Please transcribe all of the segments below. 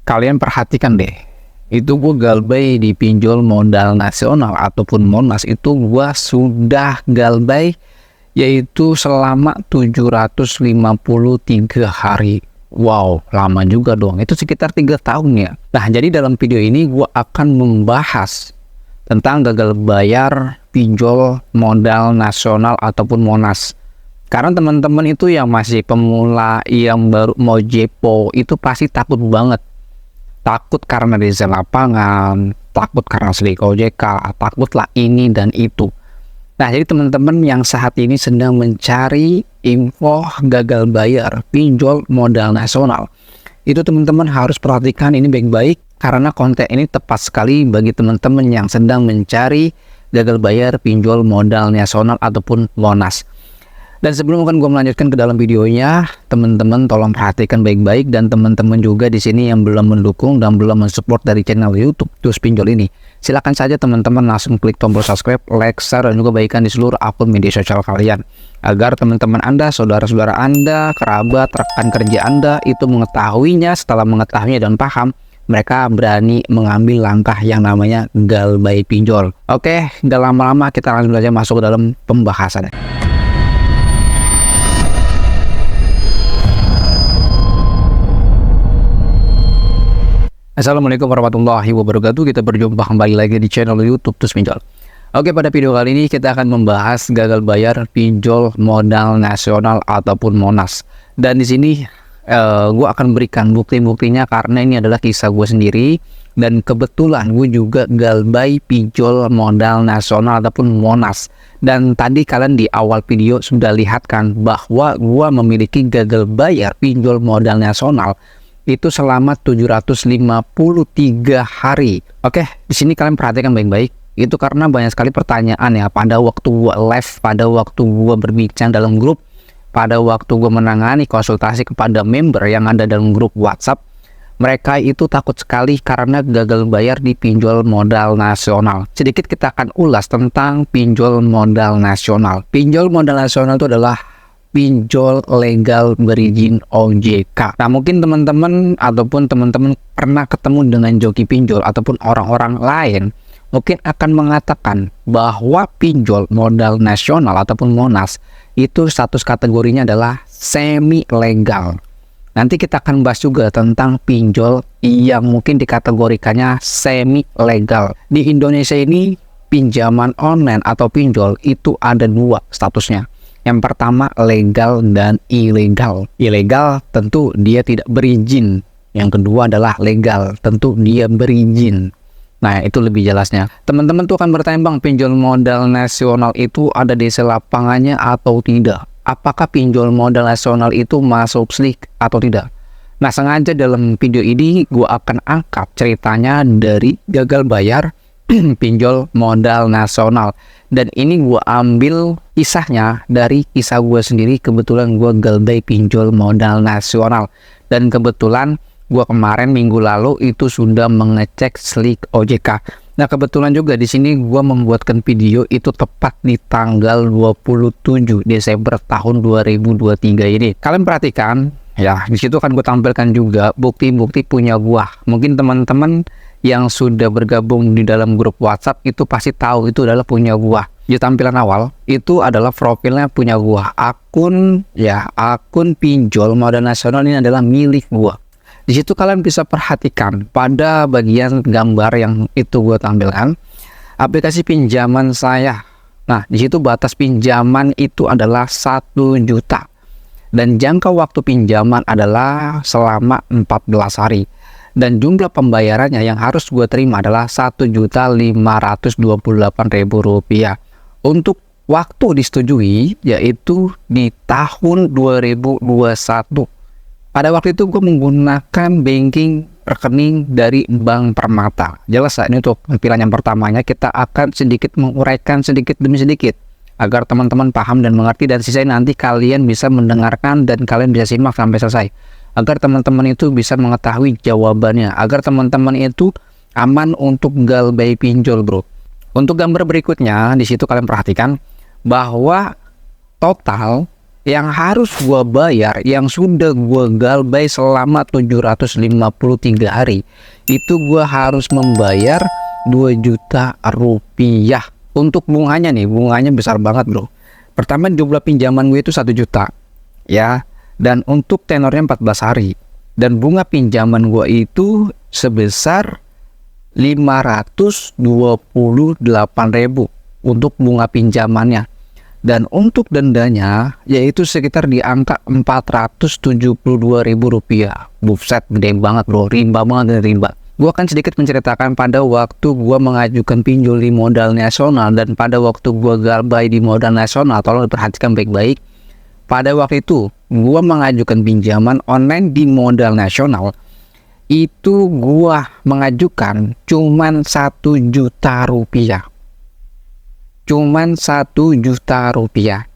Kalian perhatikan deh, itu gue galbay di pinjol modal nasional ataupun Monas itu gue sudah galbay yaitu selama 753 hari. Wow, lama juga dong. Itu sekitar 3 tahun ya. Nah, jadi dalam video ini gue akan membahas tentang gagal bayar pinjol modal nasional ataupun Monas. Karena teman-teman itu yang masih pemula, yang baru mau jepo, itu pasti takut banget. Takut karena desain lapangan, takut karena slik OJK, takutlah ini dan itu. Nah, jadi teman-teman yang saat ini sedang mencari info gagal bayar pinjol modal nasional, itu teman-teman harus perhatikan ini baik-baik karena konten ini tepat sekali bagi teman-teman yang sedang mencari gagal bayar pinjol modal nasional ataupun Monas. Dan sebelum gue melanjutkan ke dalam videonya, teman-teman tolong perhatikan baik-baik, dan teman-teman juga di sini yang belum mendukung dan belum mensupport dari channel YouTube Dus Pinjol ini, silakan saja teman-teman langsung klik tombol subscribe, like, share, dan juga bagikan di seluruh akun media sosial kalian, agar teman-teman Anda, saudara-saudara Anda, kerabat, rekan kerja Anda itu mengetahuinya. Setelah mengetahuinya dan paham, mereka berani mengambil langkah yang namanya galbay pinjol. Oke, gak lama-lama kita langsung saja masuk ke dalam pembahasannya. Assalamualaikum warahmatullahi wabarakatuh. Kita berjumpa kembali lagi di channel YouTube Dus Pinjol. Oke, pada video kali ini kita akan membahas gagal bayar pinjol modal nasional ataupun Monas. Dan di sini gue akan berikan bukti-buktinya karena ini adalah kisah gue sendiri, dan kebetulan gue juga galbay pinjol modal nasional ataupun Monas. Dan tadi kalian di awal video sudah lihat kan bahwa gue memiliki gagal bayar pinjol modal nasional itu selama 753 hari. Oke, di sini kalian perhatikan baik-baik. Itu karena banyak sekali pertanyaan ya pada waktu gua live, pada waktu gua berbincang dalam grup, pada waktu gua menangani konsultasi kepada member yang ada dalam grup WhatsApp. Mereka itu takut sekali karena gagal bayar di pinjol modal nasional. Sedikit kita akan ulas tentang pinjol modal nasional. Pinjol modal nasional itu adalah pinjol legal berizin OJK. Nah, mungkin teman-teman ataupun teman-teman pernah ketemu dengan joki pinjol ataupun orang-orang lain mungkin akan mengatakan bahwa pinjol modal nasional ataupun Monas itu status kategorinya adalah semi legal. Nanti kita akan bahas juga tentang pinjol yang mungkin dikategorikannya semi legal. Di Indonesia ini pinjaman online atau pinjol itu ada 2 statusnya. Yang pertama legal dan ilegal. Ilegal tentu dia tidak berizin. Yang kedua adalah legal, tentu dia berizin. Nah, itu lebih jelasnya. Teman-teman tuh akan bertanya, Bang, pinjol modal nasional itu ada DC lapangannya atau tidak? Apakah pinjol modal nasional itu masuk slik atau tidak? Nah, sengaja dalam video ini gue akan angkat ceritanya dari gagal bayar pinjol modal nasional. Dan ini gue ambil kisahnya dari kisah gue sendiri. Kebetulan gue galbay pinjol modal nasional, dan kebetulan gue kemarin minggu lalu itu sudah mengecek slik OJK. Nah, kebetulan juga di sini gue membuatkan video itu tepat di tanggal 27 Desember tahun 2023 ini. Kalian perhatikan ya, di situ kan gue tampilkan juga bukti-bukti punya gue. Mungkin teman-teman yang sudah bergabung di dalam grup WhatsApp itu pasti tahu itu adalah punya gua. Di tampilan awal itu adalah profilnya punya gua. Akun pinjol modal nasional ini adalah milik gua. Di situ kalian bisa perhatikan pada bagian gambar yang itu gua tampilkan aplikasi pinjaman saya. Nah, di situ batas pinjaman itu adalah 1 juta. Dan jangka waktu pinjaman adalah selama 14 hari. Dan jumlah pembayarannya yang harus gue terima adalah Rp1.528.000. Untuk waktu disetujui yaitu di tahun 2021. Pada waktu itu gue menggunakan banking rekening dari Bank Permata. Jelas ini untuk pilihan yang pertamanya kita akan sedikit menguraikan sedikit demi sedikit agar teman-teman paham dan mengerti, dan sisanya nanti kalian bisa mendengarkan dan kalian bisa simak sampai selesai, agar teman-teman itu bisa mengetahui jawabannya, agar teman-teman itu aman untuk galbay pinjol, bro. Untuk gambar berikutnya, di situ kalian perhatikan bahwa total yang harus gua bayar, yang sudah gua galbay selama 753 hari, itu gua harus membayar 2 juta rupiah. Untuk bunganya nih, bunganya besar banget bro. Pertama jumlah pinjaman gue itu 1 juta ya, dan untuk tenornya 14 hari, dan bunga pinjaman gue itu sebesar 528.000 untuk bunga pinjamannya. Dan untuk dendanya yaitu sekitar di angka 472.000 rupiah. Buset, gede banget bro, rimba banget, rimba. Gua akan sedikit menceritakan pada waktu gua mengajukan pinjol di modal nasional dan pada waktu gua galbay di modal nasional. Tolong diperhatikan baik-baik. Pada waktu itu gua mengajukan pinjaman online di modal nasional, itu gua mengajukan cuman 1 juta rupiah. Cuman 1 juta rupiah.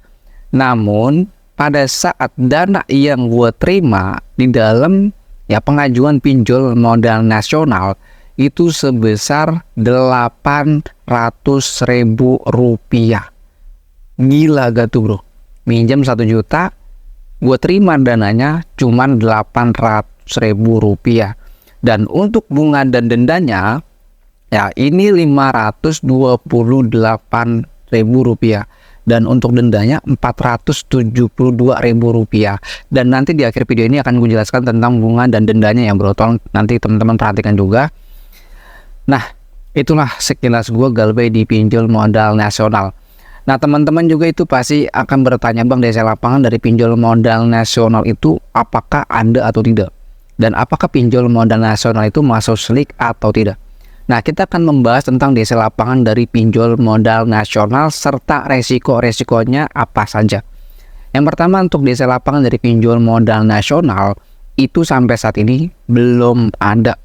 Namun pada saat dana yang gua terima di dalam ya pengajuan pinjol modal nasional itu sebesar 800.000 rupiah. Gila gak tuh bro? Minjam 1 juta, gua terima dananya cuman 800.000 rupiah. Dan untuk bunga dan dendanya ya ini 528.000 rupiah, dan untuk dendanya 472.000 rupiah. Dan nanti di akhir video ini akan gue jelaskan tentang bunga dan dendanya ya bro. Tolong nanti teman-teman perhatikan juga. Nah, itulah sekilas gue galbay di pinjol modal nasional. Nah, teman-teman juga itu pasti akan bertanya, bang, DC lapangan dari pinjol modal nasional itu apakah ada atau tidak? Dan apakah pinjol modal nasional itu masuk slik atau tidak? Nah, kita akan membahas tentang DC lapangan dari pinjol modal nasional serta resiko-resikonya apa saja. Yang pertama, untuk DC lapangan dari pinjol modal nasional itu sampai saat ini belum ada.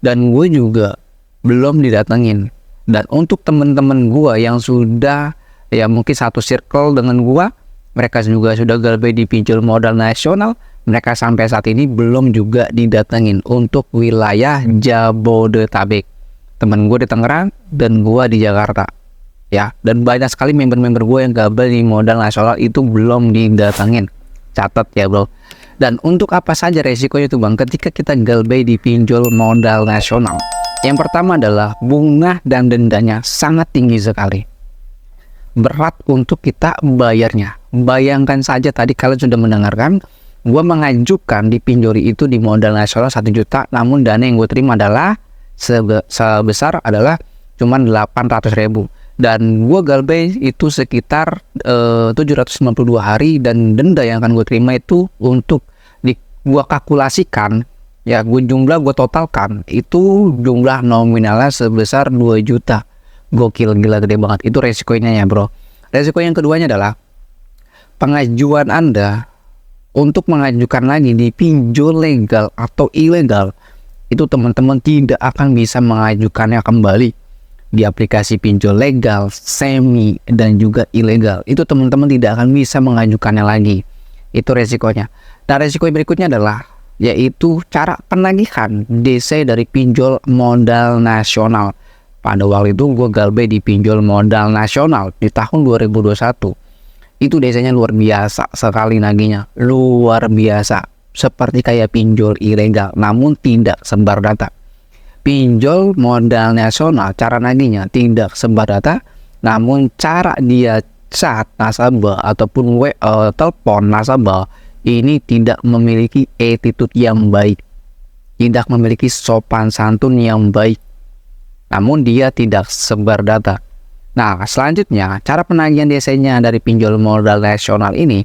Dan gue juga belum didatengin. Dan untuk teman-teman gue yang sudah ya mungkin satu circle dengan gue, mereka juga sudah galbay di pinjol modal nasional, mereka sampai saat ini belum juga didatengin untuk wilayah Jabodetabek. Temen gue di Tangerang dan gue di Jakarta ya, dan banyak sekali member-member gue yang galbay di modal nasional itu belum didatengin. Catat ya bro. Dan untuk apa saja resikonya itu bang ketika kita galbay di pinjol modal nasional? Yang pertama adalah bunga dan dendanya sangat tinggi sekali, berat untuk kita bayarnya. Bayangkan saja tadi kalian sudah mendengarkan, gue mengajukan di pinjol itu di modal nasional 1 juta, namun dana yang gue terima adalah sebesar adalah cuman 800.000, dan gue galbay itu sekitar 792 hari, dan denda yang akan gue terima itu untuk gue kalkulasikan ya, gue totalkan itu jumlah nominalnya sebesar 2 juta. Gokil, gila, gede banget. Itu resikonya ya bro. Resiko yang keduanya adalah pengajuan Anda untuk mengajukan lagi di pinjol legal atau ilegal, itu teman-teman tidak akan bisa mengajukannya kembali di aplikasi pinjol legal, semi, dan juga ilegal. Itu teman-teman tidak akan bisa mengajukannya lagi. Itu resikonya. Nah, resiko berikutnya adalah yaitu cara penagihan DC dari pinjol modal nasional. Pada waktu itu gue galbay di pinjol modal nasional di tahun 2021. Itu DC-nya luar biasa sekali nagihnya, luar biasa. Seperti kayak pinjol ilegal, namun tidak sebar data. Pinjol modal nasional cara nagihnya tidak sebar data, namun cara dia chat nasabah ataupun telepon nasabah ini tidak memiliki attitude yang baik, tidak memiliki sopan santun yang baik, namun dia tidak sebar data. Nah, selanjutnya cara penagihan DC-nya dari pinjol modal nasional ini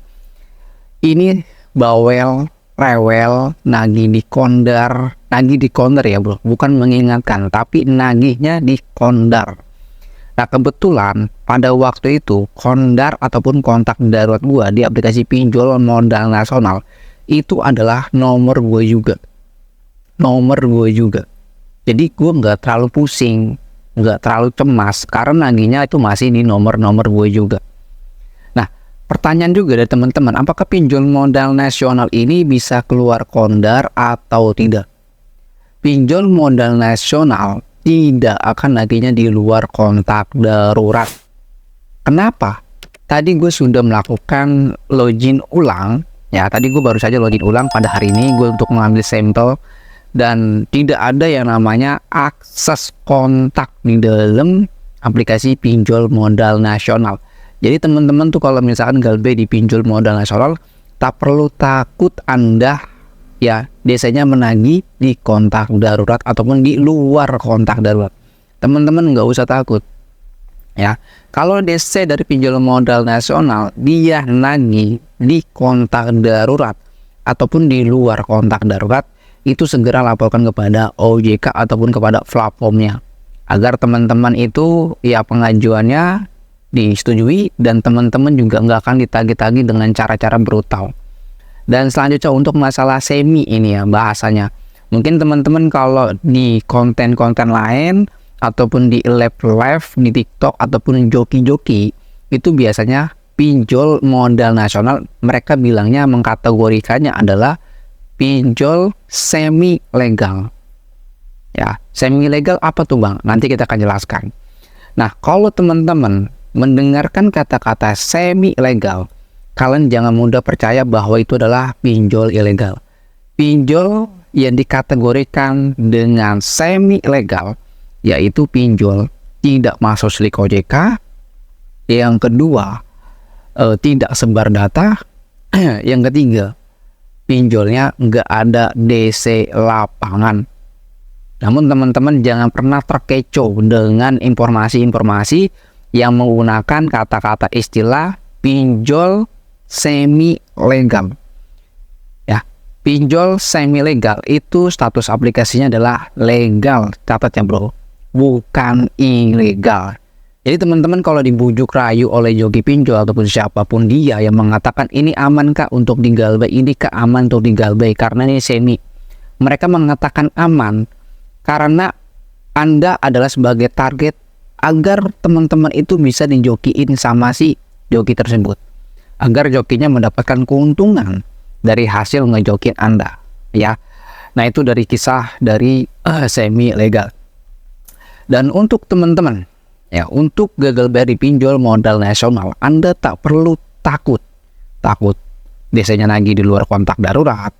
bawel, rewel, nagih di kondar ya bro, bukan mengingatkan tapi nagihnya di kondar. Nah, kebetulan pada waktu itu kondar ataupun kontak darurat gua di aplikasi pinjol modal nasional itu adalah nomor gue juga. Jadi gue nggak terlalu pusing, nggak terlalu cemas karena nagihnya itu masih di nomor gue juga. Nah, pertanyaan juga dari teman-teman, apakah pinjol modal nasional ini bisa keluar kondar atau tidak? Pinjol modal nasional tidak akan nagihnya di luar kontak darurat. Kenapa? tadi gue sudah melakukan login ulang. Ya, tadi gue baru saja login ulang pada hari ini gue untuk mengambil sampel, dan tidak ada yang namanya akses kontak di dalam aplikasi pinjol modal nasional. Jadi teman-teman tuh kalau misalkan galbay di pinjol modal nasional, tak perlu takut Anda ya biasanya menagih di kontak darurat ataupun di luar kontak darurat. Teman-teman nggak usah takut. Ya, kalau DC dari pinjol modal nasional dia nagih di kontak darurat ataupun di luar kontak darurat, itu segera laporkan kepada OJK ataupun kepada platformnya agar teman-teman itu ya pengajuannya disetujui dan teman-teman juga nggak akan ditagih-tagih dengan cara-cara brutal. Dan selanjutnya untuk masalah semi ini ya bahasanya, mungkin teman-teman kalau di konten-konten lain ataupun di live di TikTok ataupun joki-joki itu biasanya pinjol modal nasional mereka bilangnya mengkategorikannya adalah pinjol semi legal. Ya, semi legal apa tuh Bang? Nanti kita akan jelaskan. Nah, kalau teman-teman mendengarkan kata-kata semi legal, kalian jangan mudah percaya bahwa itu adalah pinjol ilegal. Pinjol yang dikategorikan dengan semi legal yaitu pinjol tidak masuk slik OJK, yang kedua tidak sebar data, yang ketiga pinjolnya nggak ada DC lapangan. Namun teman-teman jangan pernah terkecoh dengan informasi-informasi yang menggunakan kata-kata istilah pinjol semi legal. Ya, pinjol semi legal itu status aplikasinya adalah legal, catat ya bro, bukan ilegal. Jadi teman-teman kalau dibujuk rayu oleh joki pinjol ataupun siapapun dia yang mengatakan ini aman kah untuk digalbay, ini kah aman untuk digalbay karena ini semi, mereka mengatakan aman karena Anda adalah sebagai target agar teman-teman itu bisa dijokiin sama si joki tersebut, agar jokinya mendapatkan keuntungan dari hasil ngejokin Anda ya. Nah, itu dari kisah dari semi legal. Dan untuk teman-teman ya, untuk gagal bayar di pinjol modal nasional, Anda tak perlu takut biasanya nagih di luar kontak darurat,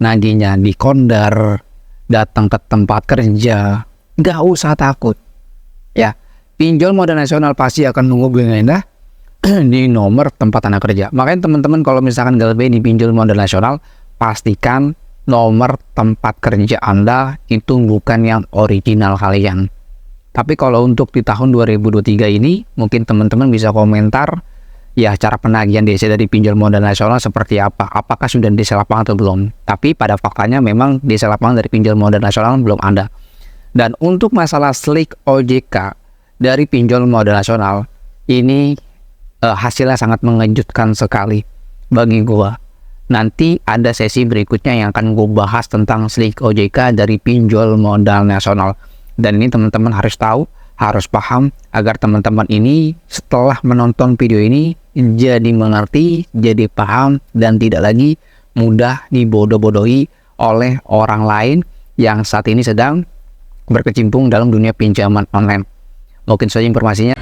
nagihnya di kondar, datang ke tempat kerja, nggak usah takut ya. Pinjol modal nasional pasti akan menghubungi Anda di nomor tempat Anda kerja. Makanya teman-teman kalau misalkan galbay di pinjol modal nasional, pastikan nomor tempat kerja Anda itu bukan yang original kalian. Tapi kalau untuk di tahun 2023 ini, mungkin teman-teman bisa komentar ya cara penagihan DC dari pinjol modal nasional seperti apa. Apakah sudah DC lapangan atau belum? Tapi pada faktanya memang DC lapangan dari pinjol modal nasional belum ada. Dan untuk masalah slik OJK dari pinjol modal nasional, ini hasilnya sangat mengejutkan sekali bagi gua. Nanti ada sesi berikutnya yang akan gue bahas tentang slik OJK dari pinjol modal nasional. Dan ini teman-teman harus tahu, harus paham agar teman-teman ini setelah menonton video ini jadi mengerti, jadi paham, dan tidak lagi mudah dibodoh-bodohi oleh orang lain yang saat ini sedang berkecimpung dalam dunia pinjaman online. Mungkin saja informasinya.